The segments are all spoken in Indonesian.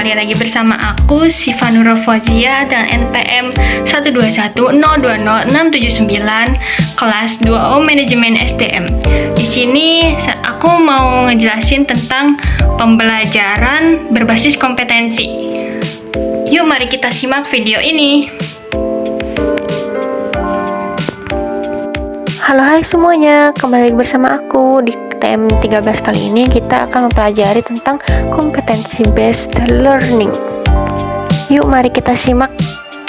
kembali lagi bersama aku, Siva Nurul Fauzia dengan NPM 121020679 kelas 2O Manajemen SDM. Di sini aku mau ngejelasin tentang pembelajaran berbasis kompetensi. Yuk mari kita simak video ini. Halo hai semuanya, kembali lagi bersama aku. Di TM 13 kali ini kita akan mempelajari tentang kompetensi based learning. Yuk mari kita simak.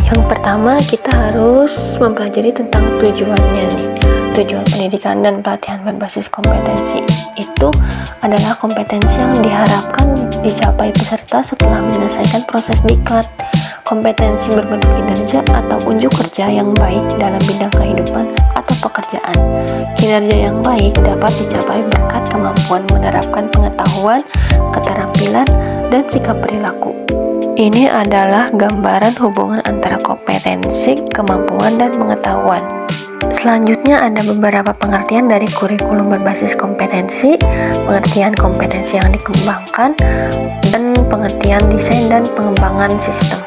Yang pertama kita harus mempelajari tentang tujuannya nih. Tujuan pendidikan dan pelatihan berbasis kompetensi itu adalah kompetensi yang diharapkan dicapai peserta setelah menyelesaikan proses diklat. Kompetensi berbentuk kinerja atau unjuk kerja yang baik dalam bidang kehidupan atau pekerjaan. Kinerja yang baik dapat dicapai berkat kemampuan menerapkan pengetahuan, keterampilan, dan sikap perilaku. Ini adalah gambaran hubungan antara kompetensi, kemampuan, dan pengetahuan. Selanjutnya ada beberapa pengertian dari kurikulum berbasis kompetensi, pengertian kompetensi yang dikembangkan, dan pengertian desain dan pengembangan sistem.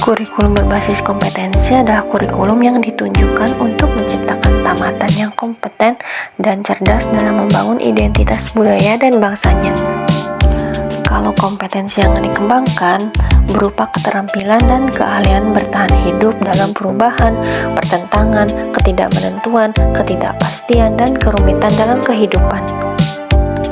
Kurikulum berbasis kompetensi adalah kurikulum yang ditunjukkan untuk menciptakan tamatan yang kompeten dan cerdas dalam membangun identitas budaya dan bangsanya. Kalau kompetensi yang dikembangkan berupa keterampilan dan keahlian bertahan hidup dalam perubahan, pertentangan, ketidakmenentuan, ketidakpastian, dan kerumitan dalam kehidupan.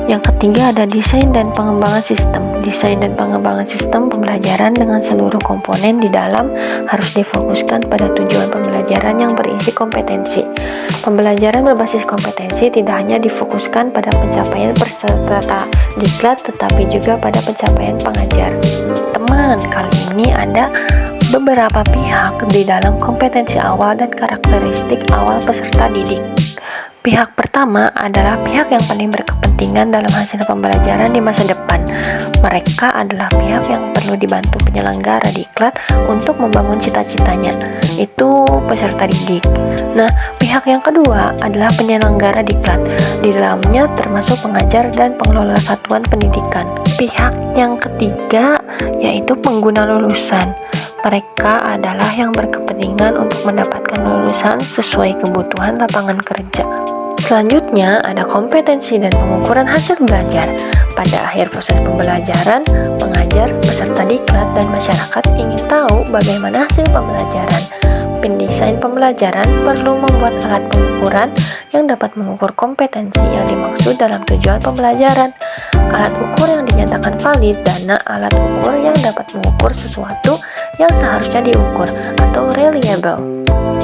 Yang ketiga ada desain dan pengembangan sistem. Desain dan pengembangan sistem pembelajaran dengan seluruh komponen di dalam harus difokuskan pada tujuan pembelajaran yang berisi kompetensi. Pembelajaran berbasis kompetensi tidak hanya difokuskan pada pencapaian peserta diklat, tetapi juga pada pencapaian pengajar. Teman, kali ini ada beberapa pihak di dalam kompetensi awal dan karakteristik awal peserta didik. Pihak pertama adalah pihak yang paling berkepentingan dalam hasil pembelajaran di masa depan. Mereka adalah pihak yang perlu dibantu penyelenggara diklat untuk membangun cita-citanya, itu peserta didik. Nah, pihak yang kedua adalah penyelenggara diklat. Di dalamnya termasuk pengajar dan pengelola satuan pendidikan. Pihak yang ketiga yaitu pengguna lulusan. Mereka adalah yang berkepentingan untuk mendapatkan lulusan sesuai kebutuhan lapangan kerja. Selanjutnya ada kompetensi dan pengukuran hasil belajar. Pada akhir proses pembelajaran, pengajar, peserta diklat, dan masyarakat ingin tahu bagaimana hasil pembelajaran. Pendesain pembelajaran perlu membuat alat pengukuran yang dapat mengukur kompetensi yang dimaksud dalam tujuan pembelajaran. Alat ukur yang dinyatakan valid dan alat ukur yang dapat mengukur sesuatu yang seharusnya diukur atau reliable.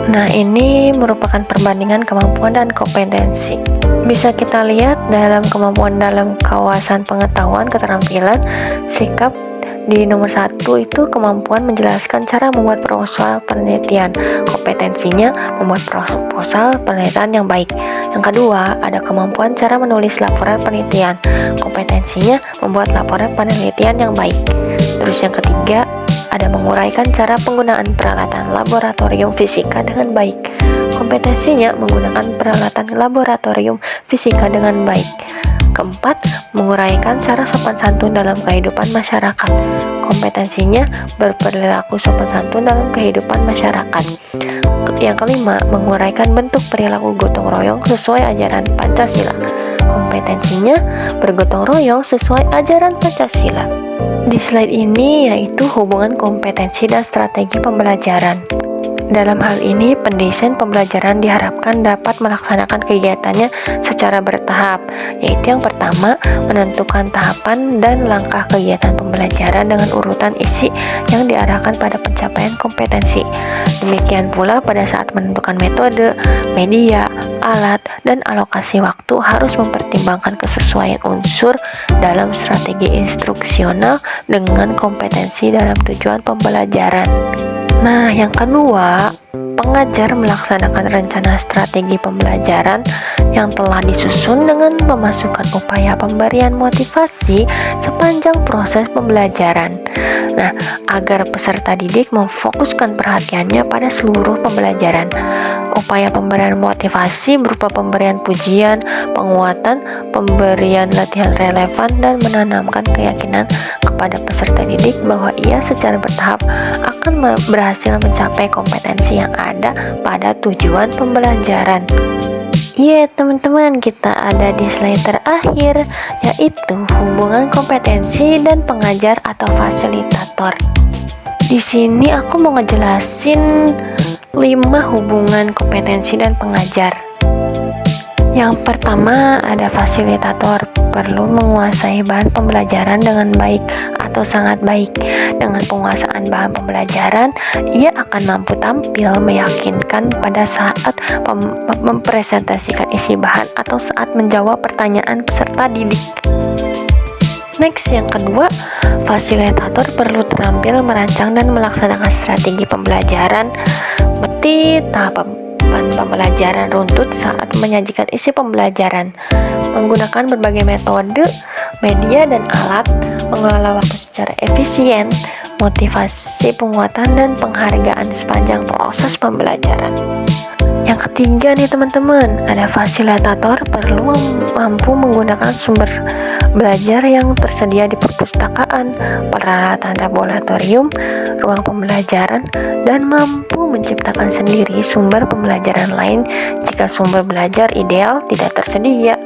Nah, ini merupakan perbandingan kemampuan dan kompetensi. Bisa kita lihat dalam kemampuan dalam kawasan pengetahuan, keterampilan, sikap. Di nomor 1 itu kemampuan menjelaskan cara membuat proposal penelitian. Kompetensinya membuat proposal penelitian yang baik. Yang kedua, ada kemampuan cara menulis laporan penelitian. Kompetensinya membuat laporan penelitian yang baik. Terus yang ketiga, ada menguraikan cara penggunaan peralatan laboratorium fisika dengan baik. Kompetensinya menggunakan peralatan laboratorium fisika dengan baik. Keempat, menguraikan cara sopan santun dalam kehidupan masyarakat. Kompetensinya berperilaku sopan santun dalam kehidupan masyarakat. Yang kelima, menguraikan bentuk perilaku gotong royong sesuai ajaran Pancasila. Kompetensinya bergotong royong sesuai ajaran Pancasila. Di slide ini yaitu hubungan kompetensi dan strategi pembelajaran. Dalam hal ini, pendesain pembelajaran diharapkan dapat melaksanakan kegiatannya secara bertahap, yaitu yang pertama, menentukan tahapan dan langkah kegiatan pembelajaran dengan urutan isi yang diarahkan pada pencapaian kompetensi. Demikian pula pada saat menentukan metode, media, alat, dan alokasi waktu harus mempertimbangkan kesesuaian unsur dalam strategi instruksional dengan kompetensi dalam tujuan pembelajaran. Nah, yang kedua, pengajar melaksanakan rencana strategi pembelajaran yang telah disusun dengan memasukkan upaya pemberian motivasi sepanjang proses pembelajaran. Nah, agar peserta didik memfokuskan perhatiannya pada seluruh pembelajaran. Upaya pemberian motivasi berupa pemberian pujian, penguatan, pemberian latihan relevan, dan menanamkan keyakinan kepada kepada peserta didik bahwa ia secara bertahap akan berhasil mencapai kompetensi yang ada pada tujuan pembelajaran. Iya teman-teman, kita ada di slide terakhir, yaitu hubungan kompetensi dan pengajar atau fasilitator. Di sini aku mau ngejelasin 5 hubungan kompetensi dan pengajar. Yang pertama ada fasilitator, perlu menguasai bahan pembelajaran dengan baik atau sangat baik. Dengan penguasaan bahan pembelajaran, ia akan mampu tampil meyakinkan pada saat mempresentasikan isi bahan atau saat menjawab pertanyaan peserta didik. Next, yang kedua, fasilitator perlu terampil merancang dan melaksanakan strategi pembelajaran seperti tahapan pembelajaran runtut saat menyajikan isi pembelajaran, menggunakan berbagai metode, media, dan alat, mengelola waktu secara efisien, motivasi penguatan dan penghargaan sepanjang proses pembelajaran. Yang ketiga nih teman-teman, ada fasilitator perlu mampu menggunakan sumber belajar yang tersedia di perpustakaan, peralatan laboratorium, ruang pembelajaran, dan mampu menciptakan sendiri sumber pembelajaran lain jika sumber belajar ideal tidak tersedia.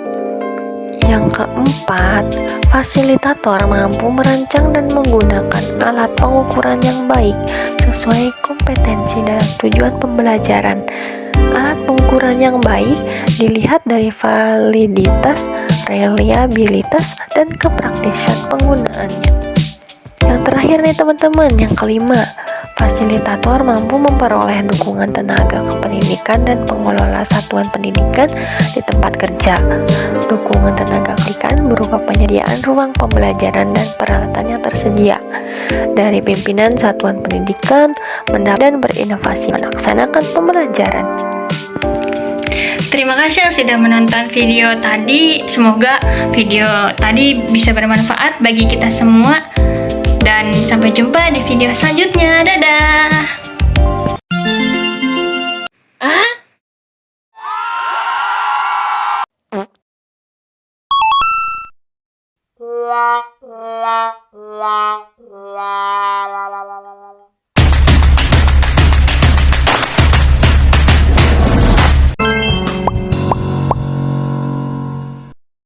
Yang keempat, fasilitator mampu merancang dan menggunakan alat pengukuran yang baik sesuai kompetensi dan tujuan pembelajaran. Alat pengukuran yang baik dilihat dari validitas, reliabilitas, dan kepraktisan penggunaannya. Yang terakhir nih teman-teman, yang kelima, fasilitator mampu memperoleh dukungan tenaga kependidikan dan pengelola satuan pendidikan di tempat kerja. Dukungan tenaga pendidikan berupa penyediaan ruang pembelajaran dan peralatan yang tersedia dari pimpinan satuan pendidikan, dan berinovasi melaksanakan pembelajaran. Terima kasih yang sudah menonton video tadi. Semoga video tadi bisa bermanfaat bagi kita semua. Dan sampai jumpa di video selanjutnya. Dadah!